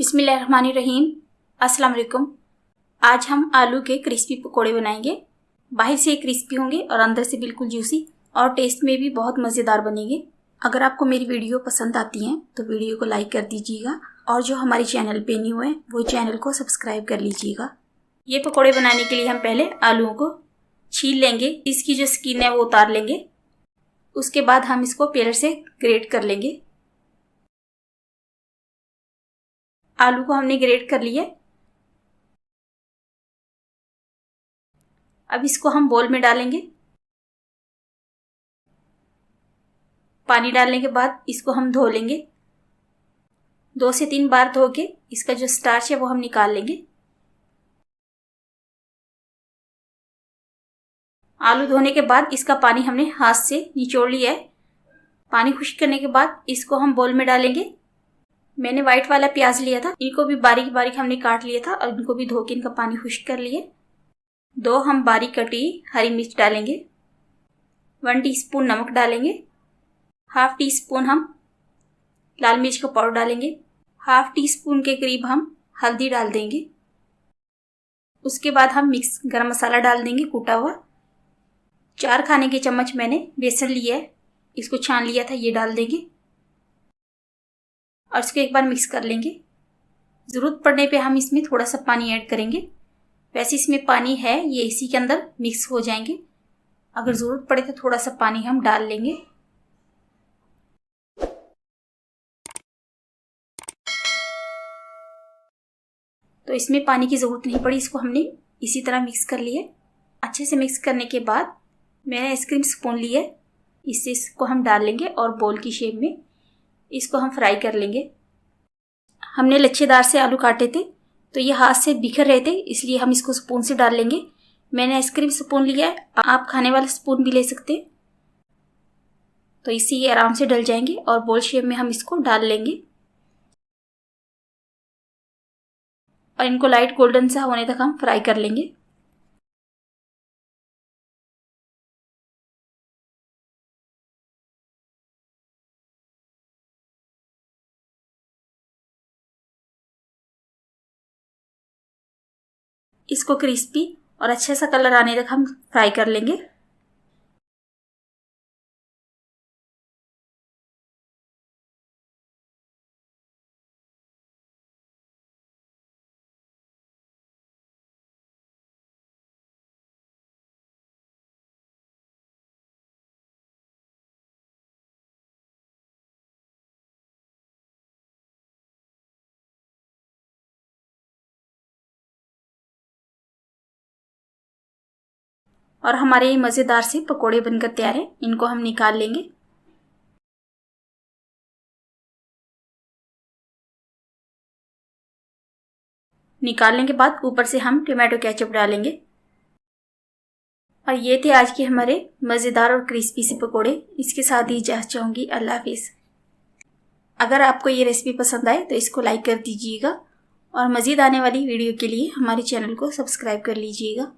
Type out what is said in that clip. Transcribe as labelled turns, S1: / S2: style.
S1: बिस्मिल्लाहिर्रहमानिर्रहीम। अस्सलाम वालेकुम। आज हम आलू के क्रिस्पी पकोड़े बनाएंगे। बाहर से क्रिस्पी होंगे और अंदर से बिल्कुल जूसी और टेस्ट में भी बहुत मज़ेदार बनेंगे। अगर आपको मेरी वीडियो पसंद आती हैं तो वीडियो को लाइक कर दीजिएगा और जो हमारे चैनल पे न्यू है वो चैनल को सब्सक्राइब कर लीजिएगा। ये पकोड़े बनाने के लिए हम पहले आलूओं को छील लेंगे, इसकी जो स्किन है वो उतार लेंगे। उसके बाद हम इसको पेलर से ग्रेट कर लेंगे। आलू को हमने ग्रेट कर लिया। अब इसको हम बोल में डालेंगे। पानी डालने के बाद इसको हम धो लेंगे। 2 से 3 बार धो के इसका जो स्टार्च है वो हम निकाल लेंगे। आलू धोने के बाद इसका पानी हमने हाथ से निचोड़ लिया है। पानी खुश्क करने के बाद इसको हम बोल में डालेंगे। मैंने व्हाइट वाला प्याज लिया था, इनको भी बारीक बारीक हमने काट लिया था और इनको भी धो के इनका पानी खुश्क कर लिए। 2 हम बारीक कटी हरी मिर्च डालेंगे। 1 टीस्पून नमक डालेंगे। हाफ टी स्पून हम लाल मिर्च का पाउडर डालेंगे। हाफ टी स्पून के करीब हम हल्दी डाल देंगे। उसके बाद हम मिक्स गरम मसाला डाल देंगे कूटा हुआ। 4 खाने के चम्मच मैंने बेसन लिया है, इसको छान लिया था, ये डाल देंगे और इसको एक बार मिक्स कर लेंगे। ज़रूरत पड़ने पे हम इसमें थोड़ा सा पानी ऐड करेंगे। वैसे इसमें पानी है, ये इसी के अंदर मिक्स हो जाएंगे। अगर ज़रूरत पड़े तो थोड़ा सा पानी हम डाल लेंगे। तो इसमें पानी की ज़रूरत नहीं पड़ी, इसको हमने इसी तरह मिक्स कर लिया। अच्छे से मिक्स करने के बाद मैंने आइसक्रीम स्पून लिया, इससे इसको हम डाल लेंगे और बोल की शेप में इसको हम फ्राई कर लेंगे। हमने लच्छेदार से आलू काटे थे तो ये हाथ से बिखर रहे थे, इसलिए हम इसको स्पून से डाल लेंगे। मैंने आइसक्रीम स्पून लिया है, आप खाने वाला स्पून भी ले सकते हैं। तो इससे ये आराम से डल जाएंगे और बोल शेप में हम इसको डाल लेंगे और इनको लाइट गोल्डन सा होने तक हम फ्राई कर लेंगे। इसको क्रिस्पी और अच्छे सा कलर आने तक हम फ्राई कर लेंगे। और हमारे ये मज़ेदार से पकोड़े बनकर तैयार हैं। इनको हम निकाल लेंगे। निकालने के बाद ऊपर से हम टोमेटो केचप डालेंगे। और ये थे आज के हमारे मज़ेदार और क्रिस्पी से पकोड़े। इसके साथ ही इजाज़त चाहूँगी। अल्लाह हाफिज़। अगर आपको ये रेसिपी पसंद आए तो इसको लाइक कर दीजिएगा और मज़ीद आने वाली वीडियो के लिए हमारे चैनल को सब्सक्राइब कर लीजिएगा।